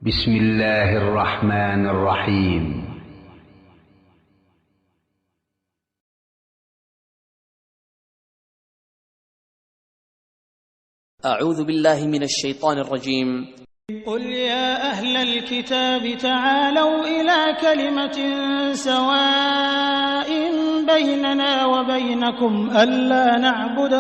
بسم الله الرحمن الرحيم. أعوذ بالله من الشيطان الرجيم. قل يا أهل الكتاب تعالوا إلى كلمة سواء بيننا وبينكم ألا نعبد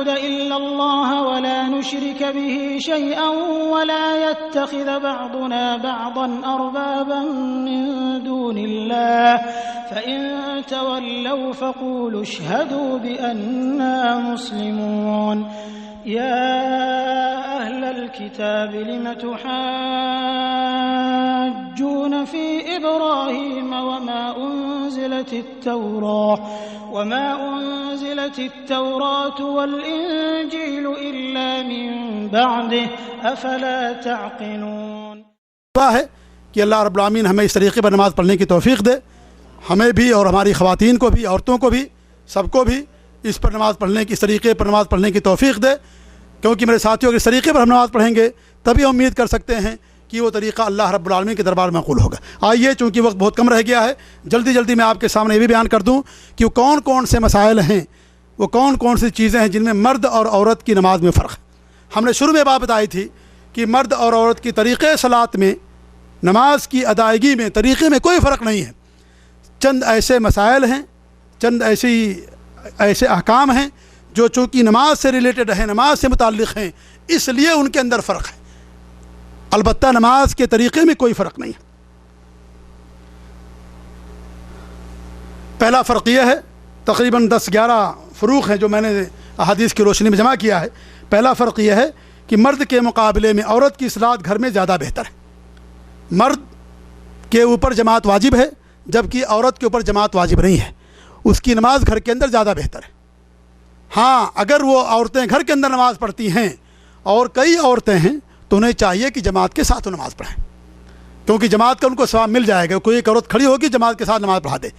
إلا الله ولا نشرك به شيئا ولا يتخذ بعضنا بعضا أربابا من دون الله فإن تولوا فقولوا اشهدوا بأننا مسلمون. يا أهل الكتاب لم تحاجون في إبراهيم وما أنزلت التوراة والإنجيل إلا من بعده أفلا تعقلون. ہے کہ اللہ رب العالمین ہمیں اس طریقے پر نماز پڑھنے کی توفیق دے، ہمیں بھی اور ہماری خواتین کو بھی، عورتوں کو بھی، سب کو بھی اس پر نماز پڑھنے کی، اس طریقے پر نماز پڑھنے کی توفیق دے، کیونکہ میرے ساتھیوں اس طریقے پر ہم نماز پڑھیں گے تبھی ہم امید کر سکتے ہیں کہ وہ طریقہ اللہ رب العالمین کے دربار میں مقبول ہوگا. آئیے، چونکہ وقت بہت کم رہ گیا ہے، جلدی میں آپ کے سامنے یہ بھی بیان کر دوں کہ وہ کون سے مسائل ہیں، وہ کون سی چیزیں ہیں جن میں مرد اور عورت کی نماز میں فرق ہے. ہم نے شروع میں بات بتائی تھی کہ مرد اور عورت کی طریقے صلاۃ میں، نماز کی ادائیگی میں، طریقے میں کوئی فرق نہیں ہے. چند ایسے مسائل ہیں، چند ایسے احکام ہیں جو چونکہ نماز سے ریلیٹڈ ہیں، نماز سے متعلق ہیں، اس لیے ان کے اندر فرق ہے. البتہ نماز کے طریقے میں کوئی فرق نہیں ہے. پہلا فرق یہ ہے، تقریباً 10-11 فروق ہیں جو میں نے احادیث کی روشنی میں جمع کیا ہے. پہلا فرق یہ ہے کہ مرد کے مقابلے میں عورت کی صلاۃ گھر میں زیادہ بہتر ہے. مرد کے اوپر جماعت واجب ہے، جبکہ عورت کے اوپر جماعت واجب نہیں ہے. اس کی نماز گھر کے اندر زیادہ بہتر ہے. ہاں، اگر وہ عورتیں گھر کے اندر نماز پڑھتی ہیں اور کئی عورتیں ہیں تو انہیں چاہیے کہ جماعت کے ساتھ وہ نماز پڑھیں، کیونکہ جماعت کا ان کو ثواب مل جائے گا. کوئی ایک عورت کھڑی ہوگی جماعت کے ساتھ نماز پڑھا دے.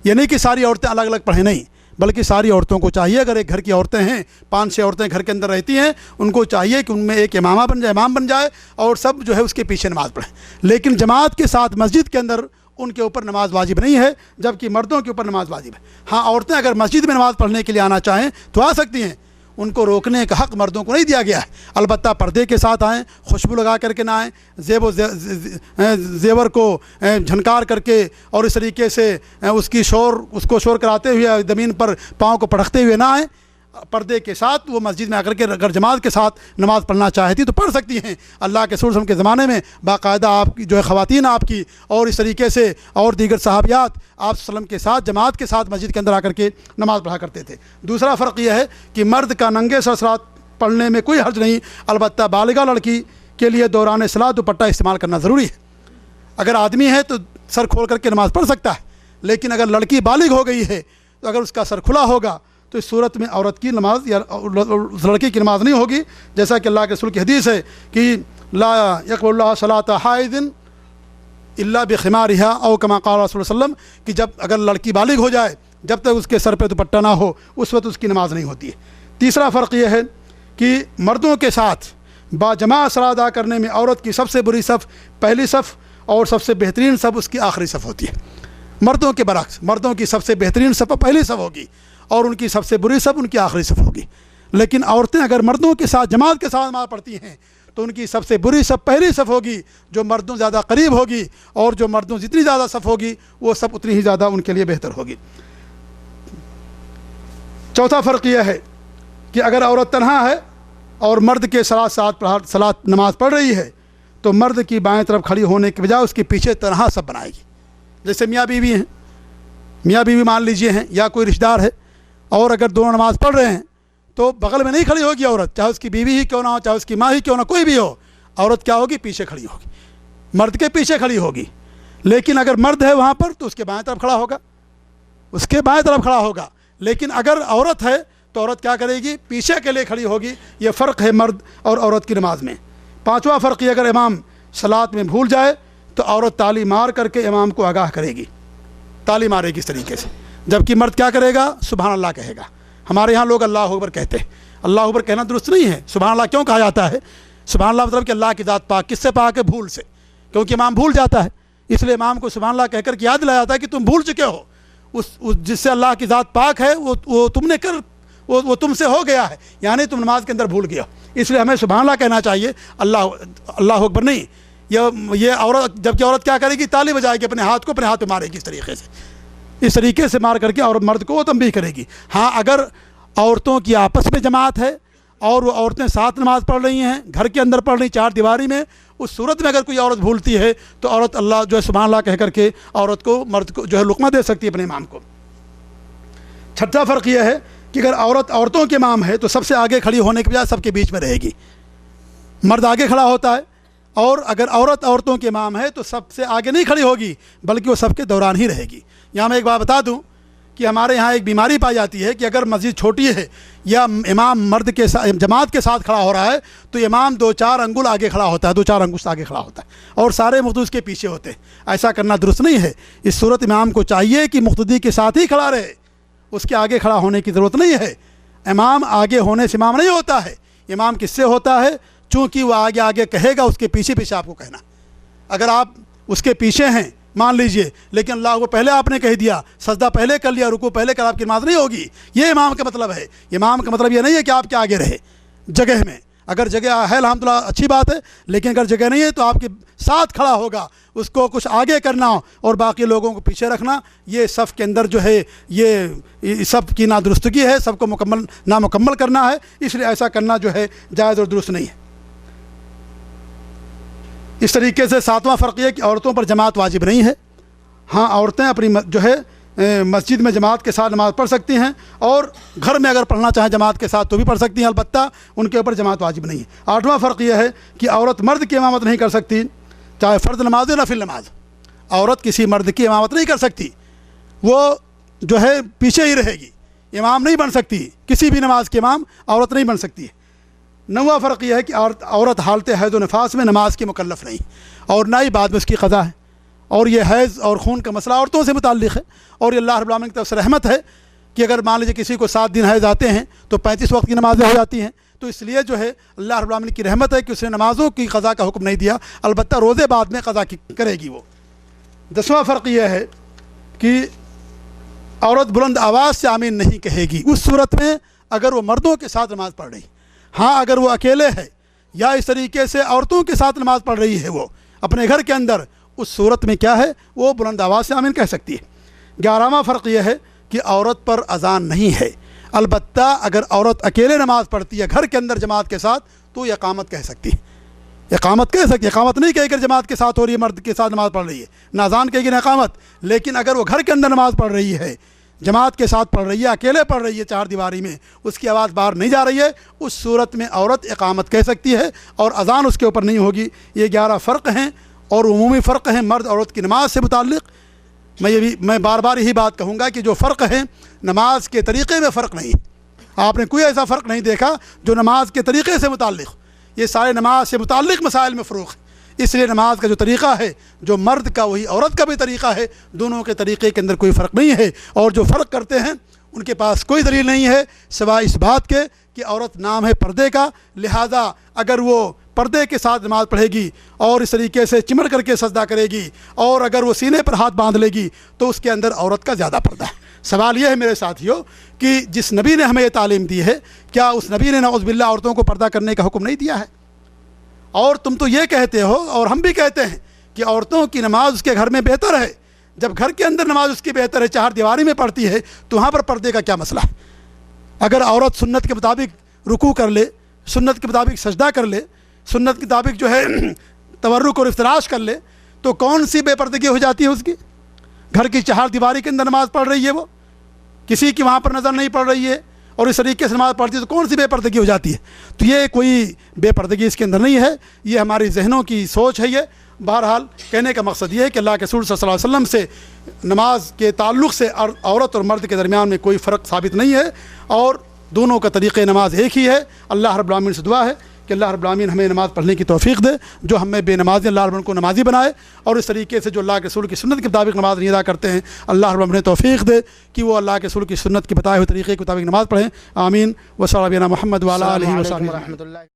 یہ نہیں کہ ساری عورتیں الگ الگ پڑھیں، نہیں، بلکہ ساری عورتوں کو چاہیے، اگر ایک گھر کی عورتیں ہیں، 5-6 عورتیں گھر کے اندر رہتی ہیں، ان کو چاہیے کہ ان میں ایک امام بن جائے اور سب جو ہے اس کے پیچھے نماز پڑھیں. لیکن جماعت کے ساتھ مسجد کے اندر ان کے اوپر نماز واجب نہیں ہے، جبکہ مردوں کے اوپر نماز واجب ہے. ہاں، عورتیں اگر مسجد میں نماز پڑھنے کے لیے آنا چاہیں تو آ سکتی ہیں، ان کو روکنے کا حق مردوں کو نہیں دیا گیا ہے. البتہ پردے کے ساتھ آئیں، خوشبو لگا کر کے نہ آئیں، زیور کو جھنکار کر کے اور اس طریقے سے اس کو شور کراتے ہوئے زمین پر پاؤں کو پٹکتے ہوئے نہ آئیں. پردے کے ساتھ وہ مسجد میں آ کر کے اگر جماعت کے ساتھ نماز پڑھنا چاہتی تو پڑھ سکتی ہیں. اللہ کے رسول صلی اللہ علیہ وسلم کے زمانے میں باقاعدہ آپ کی جو ہے خواتین آپ کی اور اس طریقے سے اور دیگر صحابیات آپ صلی اللہ علیہ وسلم کے ساتھ جماعت کے ساتھ مسجد کے اندر آ کر کے نماز پڑھا کرتے تھے. دوسرا فرق یہ ہے کہ مرد کا ننگے سر صلاۃ پڑھنے میں کوئی حرج نہیں، البتہ بالغہ لڑکی کے لیے دوران صلاۃ دوپٹہ استعمال کرنا ضروری ہے. اگر آدمی ہے تو سر کھول کر کے نماز پڑھ سکتا ہے، لیکن اگر لڑکی بالغ ہو گئی ہے تو اگر اس کا سر کھلا ہوگا تو اس صورت میں عورت کی نماز یا لڑکی کی نماز نہیں ہوگی. جیسا کہ اللہ کے رسول کی حدیث ہے کہ لا یقبل اللہ صلاۃ حائض الا بخمارها او کما قال رسول صلی اللہ علیہ وسلم، کہ جب اگر لڑکی بالغ ہو جائے جب تک اس کے سر پہ دوپٹہ نہ ہو اس وقت اس کی نماز نہیں ہوتی ہے. تیسرا فرق یہ ہے کہ مردوں کے ساتھ باجماعت صلاۃ ادا کرنے میں عورت کی سب سے بری صف پہلی صف اور سب سے بہترین صف اس کی آخری صف ہوتی ہے. مردوں کے برعکس، مردوں کی سب سے بہترین صف پہلی صف ہوگی اور ان کی سب سے بری صف ان کی آخری صف ہوگی. لیکن عورتیں اگر مردوں کے ساتھ جماعت کے ساتھ نماز پڑھتی ہیں تو ان کی سب سے بری صف پہلی صف ہوگی، جو مردوں زیادہ قریب ہوگی، اور جو مردوں جتنی زیادہ صف ہوگی وہ صف اتنی ہی زیادہ ان کے لیے بہتر ہوگی. چوتھا فرق یہ ہے کہ اگر عورت تنہا ہے اور مرد کے ساتھ نماز پڑھ رہی ہے تو مرد کی بائیں طرف کھڑی ہونے کے بجائے اس کے پیچھے تنہا صف بنائے گی. جیسے میاں بیوی ہیں، میاں بیوی مان لیجئے ہیں یا کوئی رشتہ دار ہے، اور اگر دونوں نماز پڑھ رہے ہیں تو بغل میں نہیں کھڑی ہوگی عورت، چاہے اس کی بیوی ہی کیوں نہ ہو، چاہے اس کی ماں ہی کیوں نہ، کوئی بھی ہو، عورت کیا ہوگی؟ پیچھے کھڑی ہوگی، مرد کے پیچھے کھڑی ہوگی. لیکن اگر مرد ہے وہاں پر تو اس کے بائیں طرف کھڑا ہوگا، اس کے بائیں طرف کھڑا ہوگا. لیکن اگر عورت ہے تو عورت کیا کرے گی؟ پیچھے کے لیے کھڑی ہوگی. یہ فرق ہے مرد اور عورت کی نماز میں. پانچواں فرق یہ، اگر امام صلاۃ میں بھول جائے تو عورت تالی مار کر کے امام کو آگاہ کرے گی، تالی مارے گی اس طریقے سے، جبکہ مرد کیا کرے گا؟ سبحان اللہ کہے گا. ہمارے ہاں لوگ اللہ اکبر کہتے ہیں. اللہ اکبر کہنا درست نہیں ہے. سبحان اللہ کیوں کہا جاتا ہے؟ سبحان اللہ مطلب کہ اللہ کی ذات پاک، کس سے پاک ہے؟ بھول سے، کیونکہ امام بھول جاتا ہے، اس لیے امام کو سبحان اللہ کہہ کر کے یاد دلایا جاتا ہے کہ تم بھول چکے ہو، اس جس سے اللہ کی ذات پاک ہے وہ تم نے وہ تم سے ہو گیا ہے، یعنی تم نماز کے اندر بھول گیا، اس لیے ہمیں سبحان اللہ کہنا چاہیے، اللہ اکبر نہیں۔ یہ عورت، جبکہ عورت کیا کرے گی؟ تالی بجائے گی، اپنے ہاتھ کو اپنے ہاتھ پہ مارے گی، اس طریقے سے مار کر کے عورت مرد کو وہ تنبیہ کرے گی۔ ہاں اگر عورتوں کی آپس میں جماعت ہے اور وہ عورتیں ساتھ نماز پڑھ رہی ہیں، گھر کے اندر پڑھ رہی چار دیواری میں، اس صورت میں اگر کوئی عورت بھولتی ہے تو عورت اللہ جو ہے سبحان اللہ کہہ کر کے عورت کو، مرد کو جو ہے لقمہ دے سکتی ہے اپنے امام کو۔ چھٹا فرق یہ ہے کہ اگر عورت عورتوں کے امام ہے تو سب سے آگے کھڑی ہونے کے بجائے سب کے بیچ میں رہے گی، مرد آگے کھڑا ہوتا ہے، اور اگر عورت عورتوں کے امام ہے تو سب سے آگے نہیں کھڑی ہوگی بلکہ وہ سب کے دوران ہی رہے گی۔ یہاں میں ایک بات بتا دوں کہ ہمارے یہاں ایک بیماری پائی جاتی ہے کہ اگر مسجد چھوٹی ہے یا امام مرد کے ساتھ جماعت کے ساتھ کھڑا ہو رہا ہے تو امام 2-4 انگل آگے کھڑا ہوتا ہے، 2-4 انگشت آگے کھڑا ہوتا ہے اور سارے مقتدی اس کے پیچھے ہوتے ہیں۔ ایسا کرنا درست نہیں ہے۔ اس صورت امام کو چاہیے کہ مقتدی کے ساتھ ہی کھڑا رہے، اس کے آگے کھڑا ہونے کی ضرورت نہیں ہے۔ امام آگے ہونے سے امام نہیں ہوتا ہے، امام کس سے ہوتا ہے؟ چونکہ وہ آگے آگے کہے گا، اس کے پیچھے پیچھے آپ کو کہنا۔ اگر آپ اس کے پیچھے ہیں مان لیجئے، لیکن اللہ کو پہلے آپ نے کہہ دیا، سجدہ پہلے کر لیا، رکوع پہلے کر، آپ کی نماز نہیں ہوگی۔ یہ امام کا مطلب ہے۔ امام کا مطلب یہ نہیں ہے کہ آپ کے آگے رہے جگہ میں، اگر جگہ ہے الحمدللہ اچھی بات ہے، لیکن اگر جگہ نہیں ہے تو آپ کے ساتھ کھڑا ہوگا، اس کو کچھ آگے کرنا اور باقی لوگوں کو پیچھے رکھنا، یہ صف کے اندر جو ہے یہ سب کی نادرستگی ہے، سب کو نامکمل کرنا ہے، اس لیے ایسا کرنا جو ہے جائز اور درست نہیں ہے۔ اس طریقے سے ساتواں فرق یہ کہ عورتوں پر جماعت واجب نہیں ہے۔ ہاں عورتیں اپنی جو ہے مسجد میں جماعت کے ساتھ نماز پڑھ سکتی ہیں، اور گھر میں اگر پڑھنا چاہیں جماعت کے ساتھ تو بھی پڑھ سکتی ہیں، البتہ ان کے اوپر جماعت واجب نہیں ہے۔ آٹھواں فرق یہ ہے کہ عورت مرد کی امامت نہیں کر سکتی، چاہے فرض نماز یا نفل نماز۔ عورت کسی مرد کی امامت نہیں کر سکتی، وہ جو ہے پیچھے ہی رہے گی، امام نہیں بن سکتی، کسی بھی نماز کے امام عورت نہیں بن سکتی ہے۔ نواں فرق یہ ہے کہ عورت حالت حیض و نفاس میں نماز کی مکلف نہیں، اور نہ ہی بعد میں اس کی قضا ہے، اور یہ حیض اور خون کا مسئلہ عورتوں سے متعلق ہے، اور یہ اللہ رب العالمین کی طرف سے رحمت ہے کہ اگر مان لیجیے کسی کو 7 دن حیض آتے ہیں تو 35 وقت کی نمازیں ہو جاتی ہیں، تو اس لیے جو ہے اللہ رب العالمین کی رحمت ہے کہ اس نے نمازوں کی قضا کا حکم نہیں دیا، البتہ روزے بعد میں قضا کرے گی وہ۔ 10واں فرق یہ ہے کہ عورت بلند آواز سے آمین نہیں کہے گی اس صورت میں اگر وہ مردوں کے ساتھ نماز پڑھ رہی۔ ہاں اگر وہ اکیلے ہے یا اس طریقے سے عورتوں کے ساتھ نماز پڑھ رہی ہے وہ اپنے گھر کے اندر، اس صورت میں کیا ہے وہ بلند آواز سے آمین کہہ سکتی ہے۔ 11واں فرق یہ ہے کہ عورت پر اذان نہیں ہے، البتہ اگر عورت اکیلے نماز پڑھتی ہے گھر کے اندر جماعت کے ساتھ تو یہ اقامت کہہ سکتی ہے، اقامت کہہ سکتی ہے، اقامت نہیں کہے کہ جماعت کے ساتھ ہو رہی ہے، مرد کے ساتھ نماز پڑھ رہی ہے، نہ اذان کہے گی نہ اقامت۔ لیکن اگر وہ گھر کے اندر نماز پڑھ رہی ہے، جماعت کے ساتھ پڑھ رہی ہے، اکیلے پڑھ رہی ہے چار دیواری میں، اس کی آواز باہر نہیں جا رہی ہے، اس صورت میں عورت اقامت کہہ سکتی ہے اور اذان اس کے اوپر نہیں ہوگی۔ یہ 11 فرق ہیں اور عمومی فرق ہیں مرد عورت کی نماز سے متعلق۔ میں بار بار یہی بات کہوں گا کہ جو فرق ہے نماز کے طریقے میں فرق نہیں، آپ نے کوئی ایسا فرق نہیں دیکھا جو نماز کے طریقے سے متعلق، یہ سارے نماز سے متعلق مسائل میں فروق ہے۔ اس لیے نماز کا جو طریقہ ہے جو مرد کا وہی عورت کا بھی طریقہ ہے، دونوں کے طریقے کے اندر کوئی فرق نہیں ہے، اور جو فرق کرتے ہیں ان کے پاس کوئی دلیل نہیں ہے سوائے اس بات کے کہ عورت نام ہے پردے کا، لہذا اگر وہ پردے کے ساتھ نماز پڑھے گی اور اس طریقے سے چمڑ کر کے سجدہ کرے گی اور اگر وہ سینے پر ہاتھ باندھ لے گی تو اس کے اندر عورت کا زیادہ پردہ ہے۔ سوال یہ ہے میرے ساتھیوں کہ جس نبی نے ہمیں یہ تعلیم دی ہے، کیا اس نبی نے نعوذ باللہ عورتوں کو پردہ کرنے کا حکم نہیں دیا ہے؟ اور تم تو یہ کہتے ہو اور ہم بھی کہتے ہیں کہ عورتوں کی نماز اس کے گھر میں بہتر ہے، جب گھر کے اندر نماز اس کی بہتر ہے، چار دیواری میں پڑھتی ہے، تو وہاں پر پردے کا کیا مسئلہ ہے؟ اگر عورت سنت کے مطابق رکوع کر لے، سنت کے مطابق سجدہ کر لے، سنت کے مطابق جو ہے تورک اور افتراش کر لے، تو کون سی بے پردگی ہو جاتی ہے اس کی؟ گھر کی چہار دیواری کے اندر نماز پڑھ رہی ہے، وہ کسی کی وہاں پر نظر نہیں پڑ رہی ہے اور اس طریقے سے نماز پڑھتی ہے، تو کون سی بے پردگی ہو جاتی ہے؟ تو یہ کوئی بے پردگی اس کے اندر نہیں ہے، یہ ہماری ذہنوں کی سوچ ہے۔ یہ بہرحال کہنے کا مقصد یہ ہے کہ اللہ کے رسول صلی اللہ علیہ وسلم سے نماز کے تعلق سے عورت اور مرد کے درمیان میں کوئی فرق ثابت نہیں ہے اور دونوں کا طریقہ نماز ایک ہی ہے۔ اللہ رب العالمین سے دعا ہے کہ اللہ رب العالمین ہمیں نماز پڑھنے کی توفیق دے، جو ہمیں بے نمازی اللہ رب العالمین کو نمازی بنائے، اور اس طریقے سے جو اللہ کے رسول کی سنت کے مطابق نماز نہیں ادا کرتے ہیں اللہ رب العالمین توفیق دے کہ وہ اللہ کے رسول کی سنت کے بتائے ہوئے طریقے کے مطابق نماز پڑھیں۔ آمین۔ وصلی اللہ علی محمد وعلی آلہ وصحبہ۔